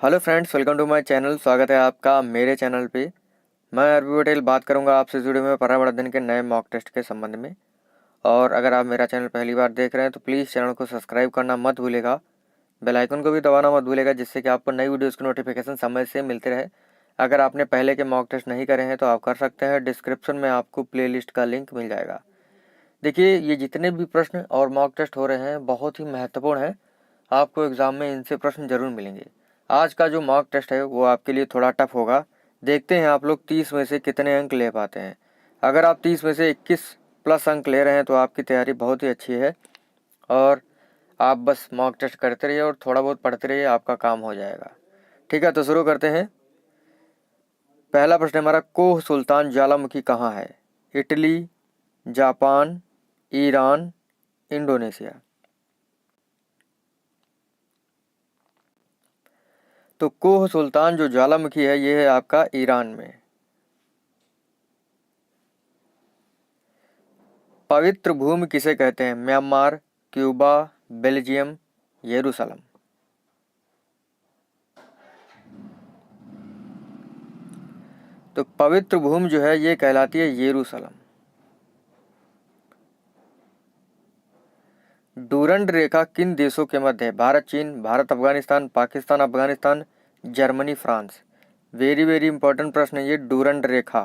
Hello friends, welcome to my channel. स्वागत है आपका मेरे चैनल पे। मैं अरबी पटेल बात करूंगा आपसे जुड़े हुए पर्यावरण अध्ययन के नए मॉक टेस्ट के संबंध में। और अगर आप मेरा चैनल पहली बार देख रहे हैं तो प्लीज़ चैनल को सब्सक्राइब करना मत भूलेगा, बेल आइकन को भी दबाना मत भूलेगा, जिससे कि आपको नई वीडियोज़ की नोटिफिकेशन समय से मिलते रहे। अगर आपने पहले के मॉक टेस्ट नहीं करे हैं तो आप कर सकते हैं, डिस्क्रिप्शन में आपको प्ले का लिंक मिल जाएगा। देखिए, ये जितने भी प्रश्न और मॉक टेस्ट हो रहे हैं बहुत ही महत्वपूर्ण है। आपको एग्ज़ाम में इनसे प्रश्न जरूर मिलेंगे। आज का जो मॉक टेस्ट है वो आपके लिए थोड़ा टफ होगा। देखते हैं आप लोग 30 में से कितने अंक ले पाते हैं। अगर आप 30 में से 21 प्लस अंक ले रहे हैं तो आपकी तैयारी बहुत ही अच्छी है। और आप बस मॉक टेस्ट करते रहिए और थोड़ा बहुत पढ़ते रहिए, आपका काम हो जाएगा। ठीक है, तो शुरू करते हैं। पहला प्रश्न हमारा, कोह सुल्तान ज्वालामुखी कहाँ है? Italy, Japan, Iran, Indonesia. तो कोह सुल्तान जो ज्वालामुखी है ये है आपका ईरान में। पवित्र भूमि किसे कहते हैं? म्यांमार, क्यूबा, बेल्जियम, यरूशलेम। तो पवित्र भूमि जो है ये कहलाती है यरूशलेम। डूरंड रेखा किन देशों के मध्य है? भारत चीन, Bharat Afghanistan, Pakistan Afghanistan, Germany France. Very very important प्रश्न है ये। डूरंड रेखा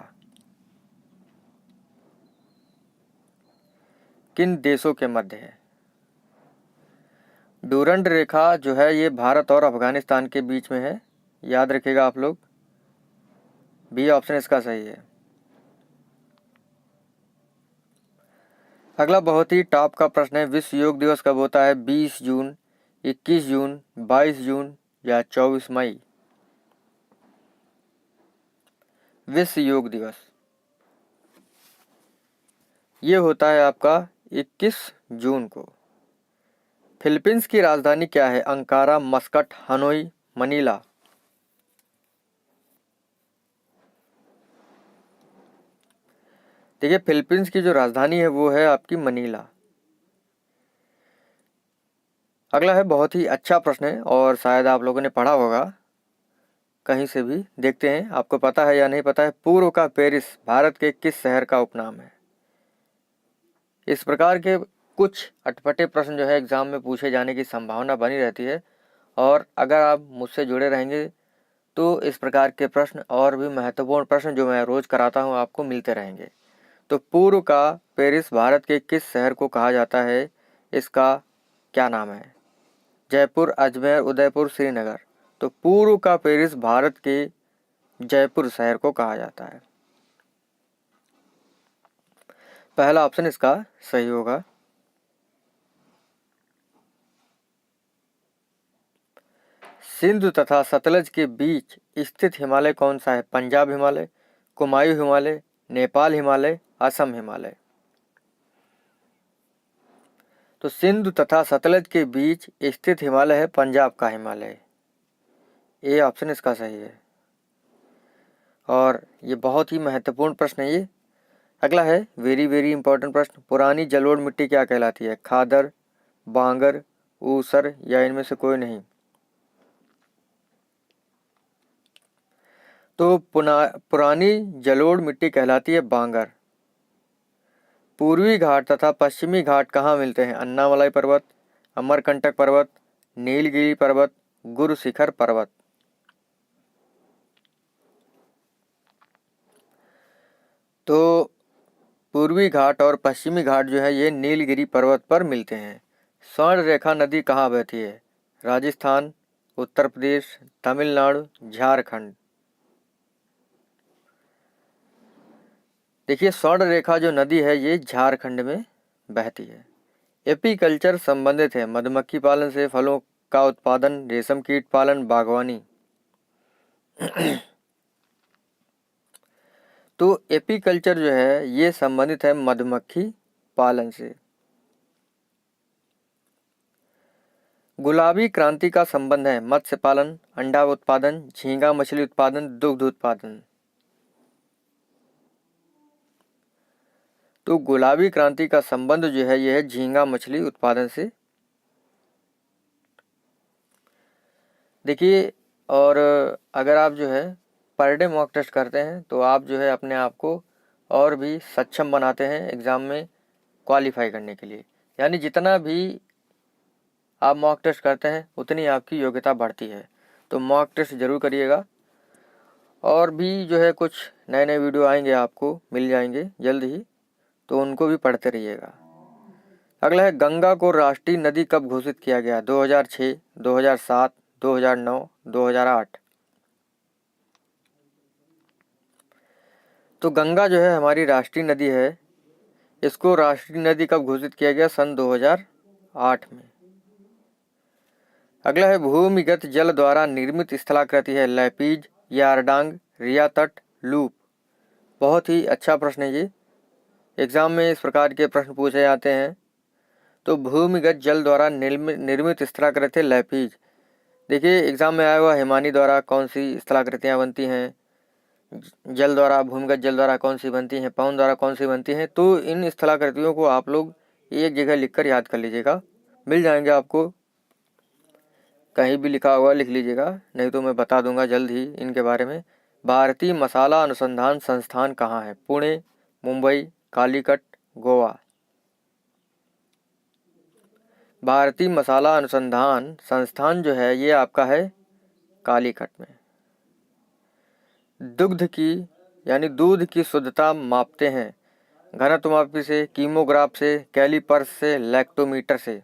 किन देशों के मध्य है? डूरंड रेखा जो है ये भारत और अफगानिस्तान के बीच में है। याद रखिएगा आप लोग, बी ऑप्शन इसका सही है। अगला बहुत ही टॉप का प्रश्न है, विश्व योग दिवस कब होता है? 20 जून, 21 जून, 22 जून या 24 मई। विश्व योग दिवस ये होता है आपका 21 जून को। फिलीपींस की राजधानी क्या है? Ankara, Muscat, Hanoi, Manila. देखिए, फिलीपींस की जो राजधानी है वो है आपकी मनीला। अगला है बहुत ही अच्छा प्रश्न है और शायद आप लोगों ने पढ़ा होगा कहीं से भी। देखते हैं आपको पता है या नहीं पता है। पूर्व का पेरिस भारत के किस शहर का उपनाम है? इस प्रकार के कुछ अटपटे प्रश्न जो है एग्जाम में पूछे जाने की संभावना बनी रहती है। और अगर आप मुझसे जुड़े रहेंगे तो इस प्रकार के प्रश्न और भी महत्वपूर्ण प्रश्न जो मैं रोज कराता हूं आपको मिलते रहेंगे। तो पूर्व का पेरिस भारत के किस शहर को कहा जाता है? इसका क्या नाम है? जयपुर, अजमेर, उदयपुर, श्रीनगर। तो पूर्व का पेरिस भारत के जयपुर शहर को कहा जाता है। पहला ऑप्शन इसका सही होगा। सिंधु तथा सतलज के बीच स्थित हिमालय कौन सा है? पंजाब हिमालय, कुमायूं हिमालय, नेपाल हिमालय, असम हिमालय। तो सिंधु तथा सतलज के बीच स्थित हिमालय है पंजाब का हिमालय। ए ऑप्शन इसका सही है। और ये बहुत ही महत्वपूर्ण प्रश्न है ये। अगला है वेरी वेरी इंपॉर्टेंट प्रश्न, पुरानी जलोढ़ मिट्टी क्या कहलाती है? खादर, बांगर, ऊसर या इनमें से कोई नहीं। तो पुरानी जलोढ़ मिट्टी कहलाती है बांगर। पूर्वी घाट तथा पश्चिमी घाट कहाँ मिलते हैं? अन्नामलाई पर्वत, अमरकंटक पर्वत, नीलगिरी पर्वत, गुरु शिखर पर्वत। तो पूर्वी घाट और पश्चिमी घाट जो है ये नीलगिरी पर्वत पर मिलते हैं। स्वर्ण रेखा नदी कहाँ बहती है? राजस्थान, उत्तर प्रदेश, तमिलनाडु, झारखंड। देखिए, स्वर्ण रेखा जो नदी है ये झारखंड में बहती है। एपीकल्चर संबंधित है मधुमक्खी पालन से, फलों का उत्पादन, रेशम कीट पालन, बागवानी। तो एपीकल्चर जो है ये संबंधित है मधुमक्खी पालन से। गुलाबी क्रांति का संबंध है मत्स्य पालन, अंडा उत्पादन, झींगा मछली उत्पादन, दुग्ध उत्पादन। तो गुलाबी क्रांति का संबंध जो है यह है झींगा मछली उत्पादन से। देखिए, और अगर आप जो है पर डे मॉक टेस्ट करते हैं तो आप जो है अपने आप को और भी सक्षम बनाते हैं एग्ज़ाम में क्वालिफाई करने के लिए। यानी जितना भी आप मॉक टेस्ट करते हैं उतनी आपकी योग्यता बढ़ती है। तो मॉक टेस्ट ज़रूर करिएगा। और भी जो है कुछ नए नए वीडियो आएंगे, आपको मिल जाएंगे जल्द ही, तो उनको भी पढ़ते रहिएगा। अगला है, गंगा को राष्ट्रीय नदी कब घोषित किया गया? 2006, 2007, 2009, 2008। तो गंगा जो है हमारी राष्ट्रीय नदी है। इसको राष्ट्रीय नदी कब घोषित किया गया? सन 2008 में। अगला है, भूमिगत जल द्वारा निर्मित स्थलाकृति है लैपीज, यारडांग, रिया तट, लूप। बहुत ही अच्छा प्रश्न है ये। एग्जाम में इस प्रकार के प्रश्न पूछे जाते हैं। तो भूमिगत जल द्वारा निर्मित स्थलाकृति लैपीज। देखिए एग्जाम में आया हुआ हिमानी द्वारा कौन सी स्थलाकृतियाँ बनती हैं, जल द्वारा, भूमिगत जल द्वारा कौन सी बनती हैं, पवन द्वारा कौन सी बनती हैं। तो इन स्थलाकृतियों को आप लोग एक जगह लिखकर याद कर लीजिएगा, मिल जाएंगे आपको। कहीं भी लिखा हुआ लिख लीजिएगा, नहीं तो मैं बता दूंगा जल्द ही इनके बारे में। भारतीय मसाला अनुसंधान संस्थान कहाँ है? पुणे, मुंबई, कालीकट, गोवा। भारतीय मसाला अनुसंधान संस्थान जो है ये आपका है कालीकट में। दुग्ध की यानी दूध की शुद्धता मापते हैं घनत्व मापी से, कीमोग्राफ से, कैलिपर्स से, लैक्टोमीटर से।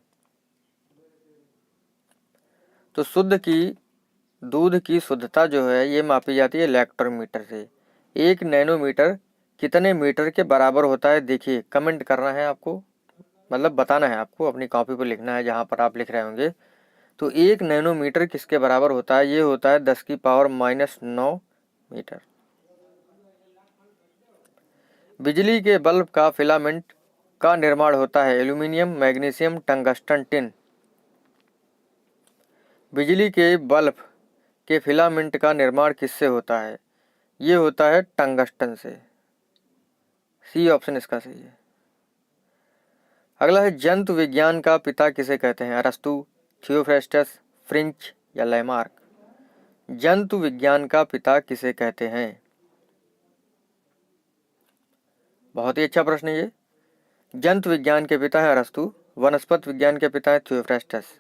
तो दूध की शुद्धता जो है ये मापी जाती है लैक्टोमीटर से। 1 नैनोमीटर कितने मीटर के बराबर होता है? देखिए कमेंट करना है आपको, मतलब बताना है आपको, अपनी कॉपी पर लिखना है जहाँ पर आप लिख रहे होंगे। तो 1 नैनोमीटर किसके बराबर होता है? ये होता है 10⁻⁹ मीटर। बिजली के बल्ब का फिलामेंट का निर्माण होता है एल्यूमिनियम, मैग्नीशियम, टंगस्टन, टिन। बिजली के बल्ब के फिलामेंट का निर्माण किससे होता है? ये होता है टंगस्टन से। सी ऑप्शन इसका सही है। अगला है, जंतु विज्ञान का पिता किसे कहते हैं? अरस्तु, थियोफ्रेस्टस, फ्रिंच या लैमार्क। जंतु विज्ञान का पिता किसे कहते हैं? बहुत ही अच्छा प्रश्न है ये। जंतु विज्ञान के पिता है अरस्तु, वनस्पति विज्ञान के पिता है थियोफ्रेस्टस।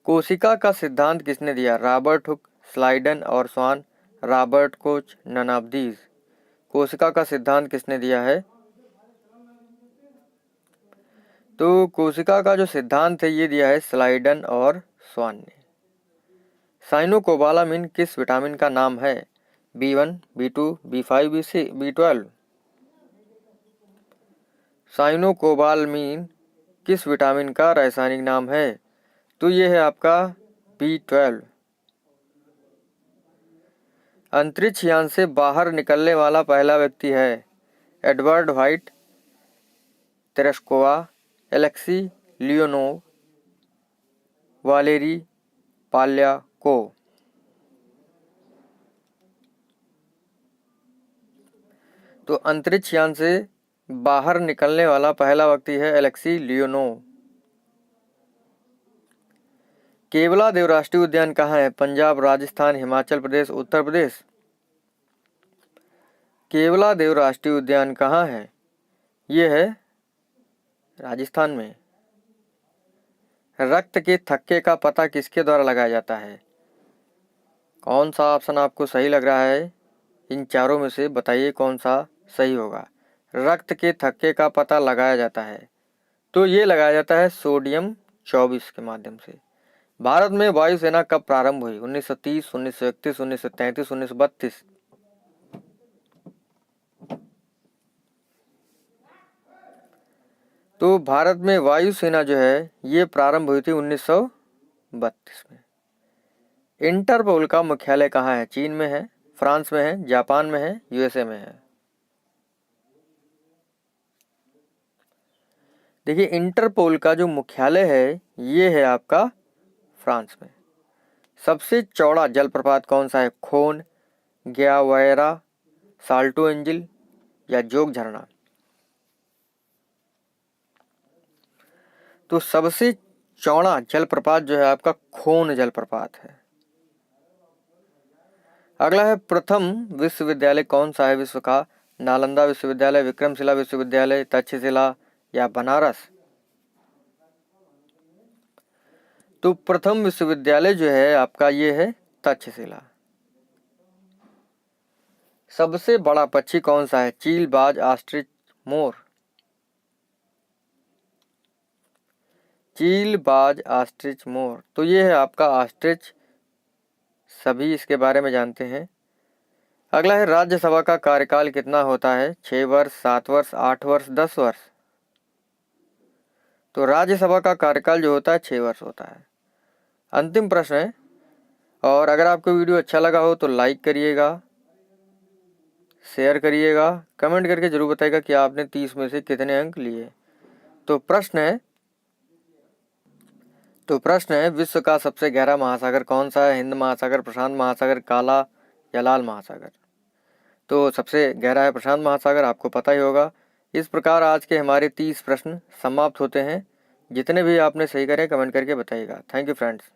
कोशिका का सिद्धांत किसने दिया? रॉबर्ट हुक, स्लाइडन और Schwann, Robert Koch, none of these. कोशिका का सिद्धांत किसने दिया है? तो कोशिका का जो सिद्धांत है ये दिया है स्लाइडन और स्वान ने। साइनोकोबालामिन किस विटामिन का नाम है? B1, B2, B5, B12। Cyanocobalamin किस विटामिन का रासायनिक नाम है? तो ये है आपका B12। अंतरिक्ष यान से बाहर निकलने वाला पहला व्यक्ति है Edward White, Tereshkova, Alexei Leonov, Valeri Polyakov. तो अंतरिक्ष यान से बाहर निकलने वाला पहला व्यक्ति है एलेक्सी लियोनोव। केवलादेव राष्ट्रीय उद्यान कहाँ है? पंजाब, राजस्थान, हिमाचल प्रदेश, उत्तर प्रदेश। केवलादेव राष्ट्रीय उद्यान कहाँ है? ये है राजस्थान में। रक्त के थक्के का पता किसके द्वारा लगाया जाता है? कौन सा ऑप्शन आपको सही लग रहा है? इन चारों में से बताइए कौन सा सही होगा। रक्त के थक्के का पता लगाया जाता है तो ये लगाया जाता है सोडियम 24 के माध्यम से। भारत में वायुसेना कब प्रारंभ हुई? 1930, 1931, 1933, 1932। तो भारत में वायुसेना जो है ये प्रारंभ हुई थी 1932 में। इंटरपोल का मुख्यालय कहाँ है? चीन में है, फ्रांस में है, जापान में है, यूएसए में है। देखिए इंटरपोल का जो मुख्यालय है ये है आपका फ्रांस में। सबसे चौड़ा जलप्रपात कौन सा है? खोन, ग्यावेरा, साल्टो एंजिल या जोग झरना। तो सबसे चौड़ा जलप्रपात जो है आपका खोन जलप्रपात है। अगला है प्रथम विश्वविद्यालय कौन सा है विश्व का? नालंदा विश्वविद्यालय, विक्रमशिला विश्वविद्यालय, तक्षशिला या बनारस? तो प्रथम विश्वविद्यालय जो है आपका ये है तक्षशिला। सबसे बड़ा पक्षी कौन सा है? चील, बाज, ऑस्ट्रिच, मोर? चील, बाज, ऑस्ट्रिच, मोर। तो ये है आपका ऑस्ट्रिच। सभी इसके बारे में जानते हैं। अगला है राज्यसभा का कार्यकाल कितना होता है? 6 वर्ष, 7 वर्ष, 8 वर्ष, 10 वर्ष? तो राज्यसभा का कार्यकाल जो होता है 6 वर्ष होता है। अंतिम प्रश्न है, और अगर आपको वीडियो अच्छा लगा हो तो लाइक करिएगा, शेयर करिएगा, कमेंट करके जरूर बताइएगा कि आपने 30 में से कितने अंक लिए। तो प्रश्न है विश्व का सबसे गहरा महासागर कौन सा है? हिंद महासागर, प्रशांत महासागर, काला या लाल महासागर? तो सबसे गहरा है प्रशांत महासागर, आपको पता ही होगा। इस प्रकार आज के हमारे 30 प्रश्न समाप्त होते हैं। जितने भी आपने सही करे कमेंट करके बताइएगा। Thank you friends.